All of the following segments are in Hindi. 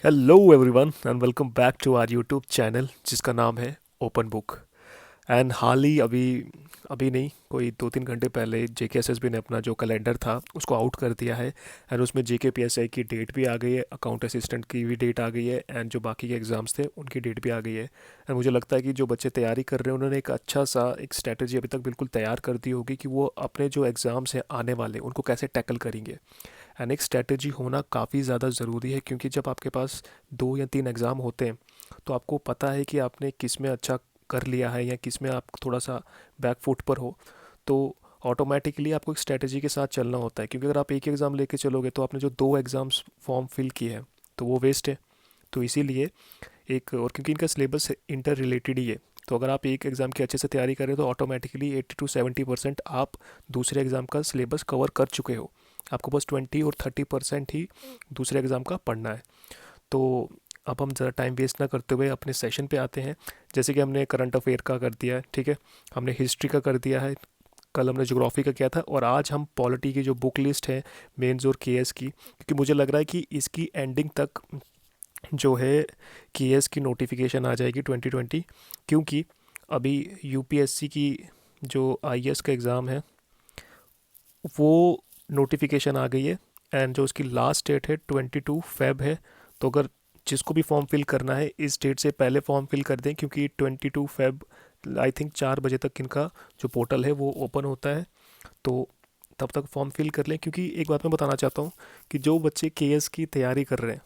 Hello everyone and welcome back to our YouTube channel जिसका नाम है ओपन बुक। एंड हाल ही अभी अभी नहीं, कोई 2-3 घंटे पहले जेकेएसएसबी ने अपना जो कैलेंडर था उसको आउट कर दिया है। एंड उसमें जेकेपीएसआई की डेट भी आ गई है, अकाउंट असिस्टेंट की भी डेट आ गई है, एंड जो बाकी के एग्ज़ाम्स थे उनकी डेट भी आ गई है। एंड मुझे लगता है कि जो बच्चे तैयारी कर रहे हैं उन्होंने एक अच्छा सा एक स्ट्रैटेजी अभी तक बिल्कुल तैयार कर दी होगी कि वो अपने जो एग्ज़ाम्स हैं आने वाले उनको कैसे टैकल करेंगे। एंड एक स्ट्रैटेजी होना काफ़ी ज़्यादा ज़रूरी है, क्योंकि जब आपके पास 2 या 3 एग्ज़ाम होते हैं तो आपको पता है कि आपने किस में अच्छा कर लिया है या किस में आप थोड़ा सा बैक फुट पर हो। तो ऑटोमेटिकली आपको एक स्ट्रैटेजी के साथ चलना होता है, क्योंकि अगर आप एक एग्ज़ाम लेके चलोगे तो आपने जो 2 एग्ज़ाम्स फॉर्म फिल किए हैं तो वो वेस्ट है। तो इसीलिए एक और क्योंकि इनका सिलेबस इंटर रिलेटेड ही है, तो अगर आप एक एग्ज़ाम की अच्छे से तैयारी करें तो ऑटोमेटिकली 80 to 70% आप दूसरे एग्ज़ाम का सिलेबस कवर कर चुके हो। आपको बस 20 और 30% ही दूसरे एग्ज़ाम का पढ़ना है। तो अब हम ज़रा टाइम वेस्ट ना करते हुए अपने सेशन पे आते हैं। जैसे कि हमने करंट अफेयर का कर दिया है, ठीक है, हमने हिस्ट्री का कर दिया है, कल हमने ज्योग्राफी का किया था, और आज हम पॉलिटी की जो बुक लिस्ट है मेंस और केएस की, क्योंकि मुझे लग रहा है कि इसकी एंडिंग तक जो है केएस की नोटिफिकेशन आ जाएगी 2020। क्योंकि अभी यूपीएससी की जो आईएएस का एग्ज़ाम है वो नोटिफिकेशन आ गई है, एंड जो उसकी लास्ट डेट है 22 फेब है। तो अगर जिसको भी फॉर्म फिल करना है इस डेट से पहले फॉर्म फिल कर दें, क्योंकि 22 फेब आई थिंक 4 बजे तक इनका जो पोर्टल है वो ओपन होता है। तो तब तक फॉर्म फिल कर लें, क्योंकि एक बात मैं बताना चाहता हूँ कि जो बच्चे केएस की तैयारी कर रहे हैं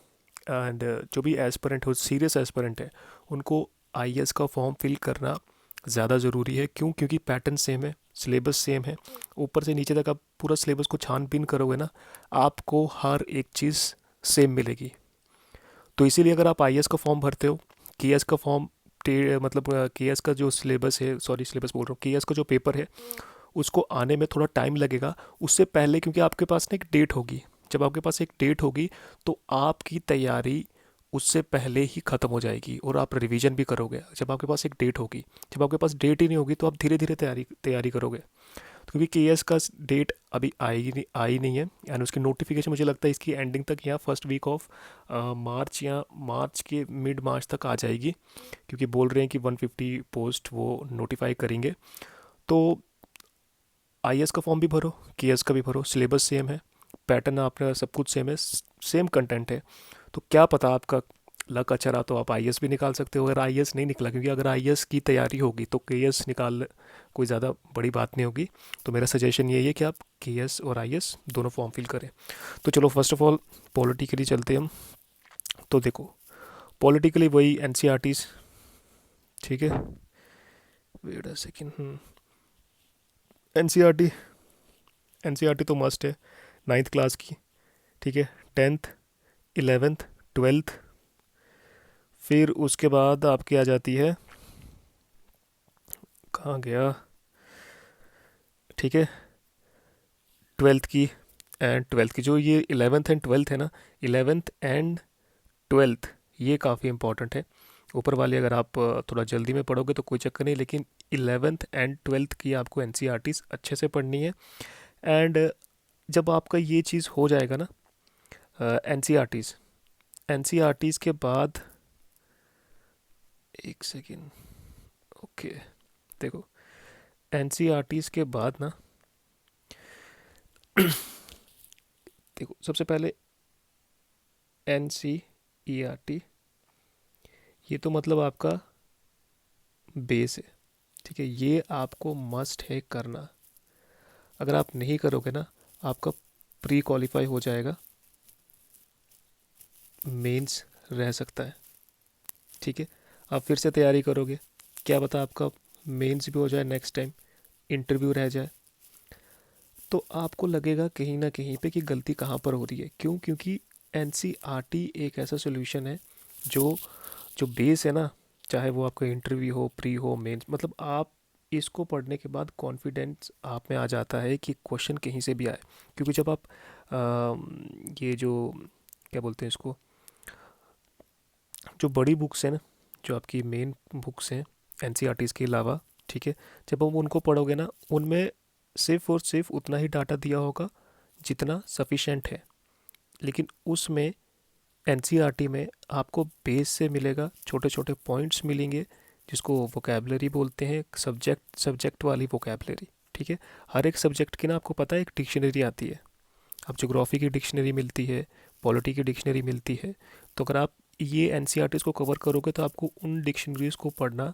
एंड जो भी एस्पिरेंट हो, सीरियस एस्पिरेंट है, उनको आईएएस का फॉर्म फिल करना ज़्यादा ज़रूरी है। क्यों? क्योंकि पैटर्न सेम है, सिलेबस सेम है, ऊपर से नीचे तक आप पूरा सिलेबस को छानबीन करोगे ना, आपको हर एक चीज़ सेम मिलेगी। तो इसीलिए अगर आप आईएएस का फॉर्म भरते हो, केएस का फॉर्म मतलब केएस का जो सिलेबस है, सॉरी सिलेबस बोल रहा हूँ, केएस का जो पेपर है उसको आने में थोड़ा टाइम लगेगा उससे पहले, क्योंकि आपके पास ना एक डेट होगी। जब आपके पास एक डेट होगी तो आपकी तैयारी उससे पहले ही ख़त्म हो जाएगी और आप रिवीजन भी करोगे जब आपके पास एक डेट होगी। जब आपके पास डेट ही नहीं होगी तो आप धीरे धीरे तैयारी तैयारी करोगे। तो क्योंकि केएस का डेट अभी आई नहीं है, एंड उसकी नोटिफिकेशन मुझे लगता है इसकी एंडिंग तक या फर्स्ट वीक ऑफ मार्च या मार्च के मिड मार्च तक आ जाएगी, क्योंकि बोल रहे हैं कि 150 पोस्ट वो नोटिफाई करेंगे। तो आईएएस का फॉर्म भी भरो, केएस का भी भरो, सिलेबस सेम है, पैटर्न आपका सब कुछ सेम है, सेम कंटेंट है। तो क्या पता आपका लक अच्छा रहा तो आप आईएएस भी निकाल सकते हो। अगर आईएएस नहीं निकला, क्योंकि अगर आईएएस की तैयारी होगी तो केएस निकाल कोई ज़्यादा बड़ी बात नहीं होगी। तो मेरा सजेशन यही है कि आप केएस और आईएएस दोनों फॉर्म फिल करें। तो चलो फर्स्ट ऑफ ऑल पॉलिटिकली चलते हैं हम। तो देखो, पॉलिटिकली वही एनसीईआरटीज, ठीक है, wait a second. NCERT NCERT तो मस्ट है 9th क्लास की, ठीक है, 10th 11th 12th। फिर उसके बाद आपकी आ जाती है, कहाँ गया, ठीक है, 12th की। एंड 12th की जो ये 11th एंड 12th है ना, 11th एंड 12th ये काफ़ी इंपॉर्टेंट है। ऊपर वाली अगर आप थोड़ा जल्दी में पढ़ोगे तो कोई चक्कर नहीं, लेकिन 11th एंड 12th की आपको एनसीईआरटीज अच्छे से पढ़नी है। एंड जब आपका ये चीज़ हो जाएगा ना, एनसीईआरटीज एनसीईआरटीज के बाद, एक सेकेंड, ओके, देखो, एनसीईआरटीज के बाद ना, देखो सबसे पहले एनसीईआरटी ये तो मतलब आपका बेस है, ठीक है, ये आपको मस्ट है करना। अगर आप नहीं करोगे ना, आपका प्री क्वालिफाई हो जाएगा, मेंस रह सकता है, ठीक है। आप फिर से तैयारी करोगे, क्या पता आपका मेंस भी हो जाए, नेक्स्ट टाइम इंटरव्यू रह जाए, तो आपको लगेगा कहीं ना कहीं पे कि गलती कहाँ पर हो रही है। क्यों? क्योंकि एनसीईआरटी एक ऐसा सोल्यूशन है जो जो बेस है ना, चाहे वो आपका इंटरव्यू हो, प्री हो, मेंस, मतलब आप इसको पढ़ने के बाद कॉन्फिडेंस आप में आ जाता है कि क्वेश्चन कहीं से भी आए। क्योंकि जब आप ये जो क्या बोलते हैं इसको, जो बड़ी बुक्स हैं ना, जो आपकी मेन बुक्स हैं एनसीईआरटीज़ के अलावा, ठीक है, जब हम उनको पढ़ोगे ना, उनमें सिर्फ और सिर्फ उतना ही डाटा दिया होगा जितना सफिशेंट है। लेकिन उसमें एनसीईआरटी में आपको बेस से मिलेगा, छोटे छोटे पॉइंट्स मिलेंगे जिसको वोकेबलरी बोलते हैं, सब्जेक्ट वाली वोकेबलरी। ठीक है, हर एक सब्जेक्ट की ना आपको पता है एक डिक्शनरी आती है। अब ज्योग्राफी की डिक्शनरी मिलती है, पॉलिटी की डिक्शनरी मिलती है। तो अगर आप ये एनसीईआरटीज़ को कवर करोगे तो आपको उन डिक्शनरीज़ को पढ़ना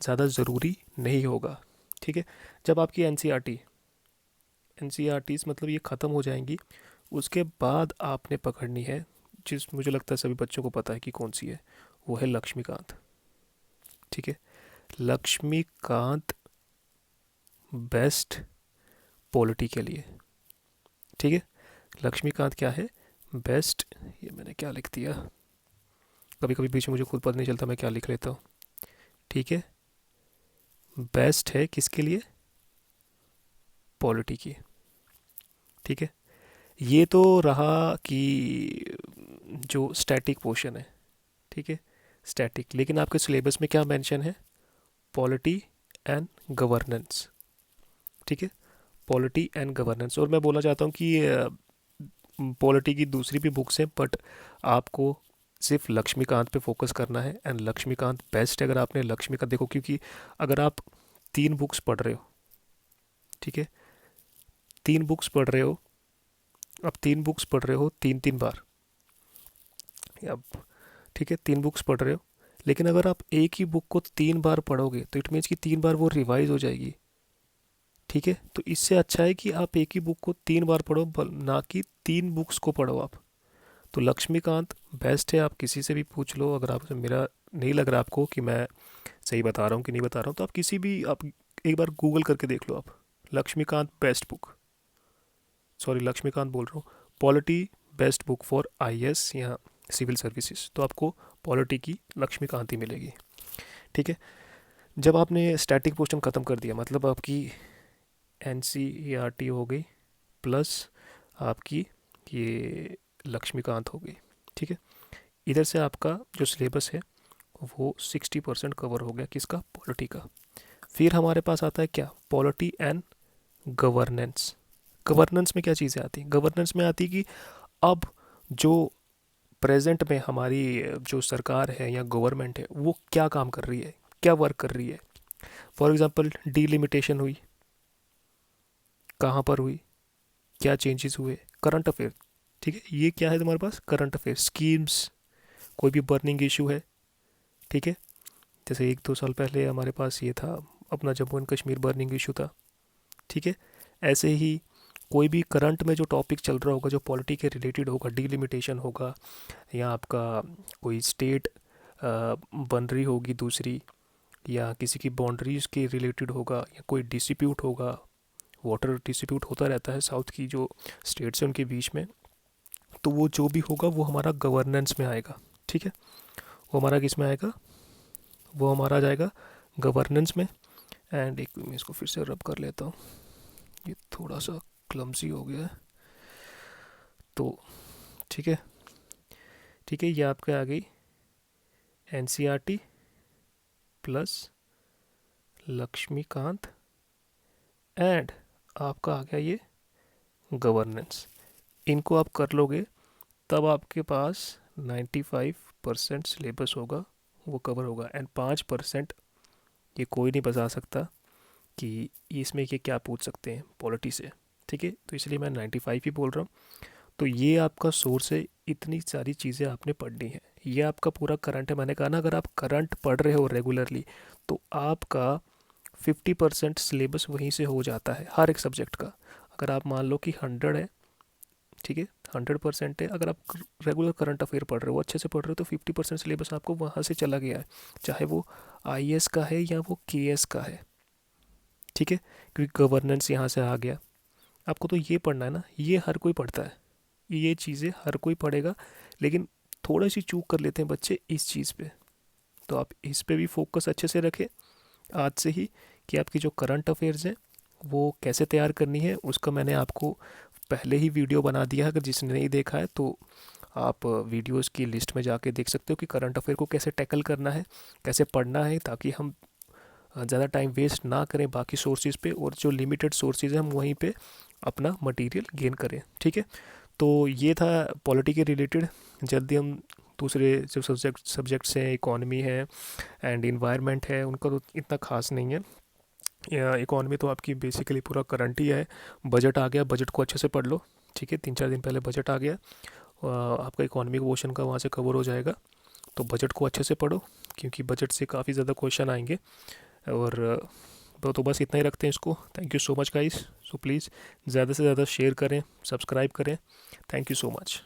ज़्यादा ज़रूरी नहीं होगा। ठीक है, जब आपकी एनसीईआरटीज़ मतलब ये ख़त्म हो जाएंगी, उसके बाद आपने पकड़नी है, जिस मुझे लगता है सभी बच्चों को पता है कि कौन सी है, वो है लक्ष्मीकांत। ठीक है, लक्ष्मीकांत बेस्ट पॉलिटी के लिए। ठीक है, लक्ष्मीकांत क्या है, बेस्ट, ये मैंने क्या लिख दिया, कभी कभी बीच में मुझे खुद पता नहीं चलता मैं क्या लिख लेता हूँ। ठीक है, बेस्ट है किसके लिए, पॉलिटी की। ठीक है, ये तो रहा कि जो स्टैटिक पोर्शन है। ठीक है, स्टैटिक, लेकिन आपके सिलेबस में क्या मेंशन है, पॉलिटी एंड गवर्नेंस। ठीक है, पॉलिटी एंड गवर्नेंस। और मैं बोलना चाहता हूँ कि पॉलिटी की दूसरी भी बुक्स हैं, बट आपको सिर्फ लक्ष्मीकांत पे फोकस करना है, एंड लक्ष्मीकांत बेस्ट है। अगर आपने लक्ष्मीकांत देखो, क्योंकि अगर आप 3 बुक्स पढ़ रहे हो, ठीक है, 3 बुक्स पढ़ रहे हो, अब 3 बुक्स पढ़ रहे हो 3 3 बार, अब ठीक है 3 बुक्स पढ़ रहे हो, लेकिन अगर आप एक ही बुक को 3 बार पढ़ोगे तो इट मीन्स कि 3 बार वो रिवाइज हो जाएगी। ठीक है, तो इससे अच्छा है कि आप एक ही बुक को 3 बार पढ़ो, ना कि 3 बुक्स को पढ़ो आप। तो लक्ष्मीकांत बेस्ट है, आप किसी से भी पूछ लो। अगर आप, मेरा नहीं लग रहा आपको कि मैं सही बता रहा हूँ कि नहीं बता रहा हूँ, तो आप किसी भी, आप एक बार गूगल करके देख लो आप, Laxmikanth best book, sorry Laxmikanth बोल रहा हूँ, polity best book for IAS या सिविल सर्विसेज, तो आपको पॉलिटी की लक्ष्मीकांत ही मिलेगी। ठीक है, जब आपने स्टैटिक पोर्शन ख़त्म कर दिया, मतलब आपकी एनसीईआरटी हो गई प्लस आपकी ये लक्ष्मीकांत हो गई। ठीक है, इधर से आपका जो सिलेबस है वो 60% कवर हो गया, किसका, पॉलिटी का। फिर हमारे पास आता है क्या, पॉलिटी एंड गवर्नेंस। गवर्नेंस में क्या चीज़ें आती हैं, गवर्नेंस में आती है कि अब जो प्रेजेंट में हमारी जो सरकार है या गवर्नमेंट है वो क्या काम कर रही है, क्या वर्क कर रही है। फॉर एग्जांपल डीलिमिटेशन हुई, कहाँ पर हुई, क्या चेंजेस हुए, करंट अफेयर। ठीक है, ये क्या है तुम्हारे पास, करंट अफेयर, स्कीम्स, कोई भी बर्निंग इशू है। ठीक है, जैसे 1 2 साल पहले हमारे पास ये था अपना Jammu and Kashmir burning issue था। ठीक है, ऐसे ही कोई भी करंट में जो टॉपिक चल रहा होगा जो पॉलिटी के रिलेटेड होगा, डीलिमिटेशन होगा, या आपका कोई स्टेट बन रही होगी दूसरी, या किसी की बाउंड्रीज के रिलेटेड होगा, या कोई डिस्प्यूट होगा, वाटर डिस्प्यूट होता रहता है साउथ की जो स्टेट्स हैं उनके बीच में, तो वो जो भी होगा वो हमारा गवर्नेंस में आएगा। ठीक है, वो हमारा किस में आएगा, वो हमारा आ जाएगा गवर्नेंस में। एंड एक मैं इसको फिर से रब कर लेता हूँ, ये थोड़ा सा क्लमसी हो गया है, तो ठीक है। ठीक है, ये आपका आ गई एनसीईआरटी प्लस लक्ष्मीकांत, एंड आपका आ गया ये गवर्नेंस। इनको आप कर लोगे तब आपके पास 95% सिलेबस होगा, वो कवर होगा। एंड 5% ये कोई नहीं बता सकता कि इसमें ये क्या पूछ सकते हैं पॉलिटी से। ठीक है, तो इसलिए मैं 95 ही बोल रहा हूँ। तो ये आपका सोर्स है, इतनी सारी चीज़ें आपने पढ़नी है, ये आपका पूरा करंट है। मैंने कहा ना, अगर आप करंट पढ़ रहे हो रेगुलरली तो आपका 50% सिलेबस वहीं से हो जाता है हर एक सब्जेक्ट का। अगर आप मान लो कि 100 है, ठीक है, 100% है, अगर आप रेगुलर करंट अफेयर पढ़ रहे हो, अच्छे से पढ़ रहे हो, तो 50% सिलेबस आपको वहाँ से चला गया है, चाहे वो आईएएस का है या वो केएस का है। ठीक है, क्योंकि गवर्नेंस यहाँ से आ गया। आपको तो ये पढ़ना है ना, ये हर कोई पढ़ता है, ये चीज़ें हर कोई पढ़ेगा, लेकिन थोड़ा सी चूक कर लेते हैं बच्चे इस चीज़ पे। तो आप इस पे भी फोकस अच्छे से रखें आज से ही, कि आपकी जो करंट अफेयर्स हैं वो कैसे तैयार करनी है, उसका मैंने आपको पहले ही वीडियो बना दिया है। अगर जिसने नहीं देखा है तो आप वीडियोस की लिस्ट में जाके देख सकते हो कि करंट अफेयर को कैसे टैकल करना है, कैसे पढ़ना है, ताकि हम ज़्यादा टाइम वेस्ट ना करें बाकी सोर्सेज पे, और जो लिमिटेड सोर्सेज हैं हम वहीं पे अपना मटेरियल गेन करें। ठीक है, तो ये था पॉलिटी के रिलेटेड। जल्दी हम दूसरे जो सब्जेक्ट्स हैं, इकोनॉमी है एंड इन्वायरमेंट है, उनका तो इतना खास नहीं है। इकोनॉमी तो आपकी बेसिकली पूरा करंट ही है। बजट आ गया, बजट को अच्छे से पढ़ लो, ठीक है, 3-4 दिन पहले बजट आ गया। आपका इकोनॉमी पोर्शन का वहाँ से कवर हो जाएगा। तो बजट को अच्छे से पढ़ो, क्योंकि बजट से काफ़ी ज़्यादा क्वेश्चन आएंगे। और तो बस इतना ही रखते हैं इसको। Thank you so much guys. So please ज़्यादा से ज़्यादा शेयर करें, सब्सक्राइब करें। Thank you so much.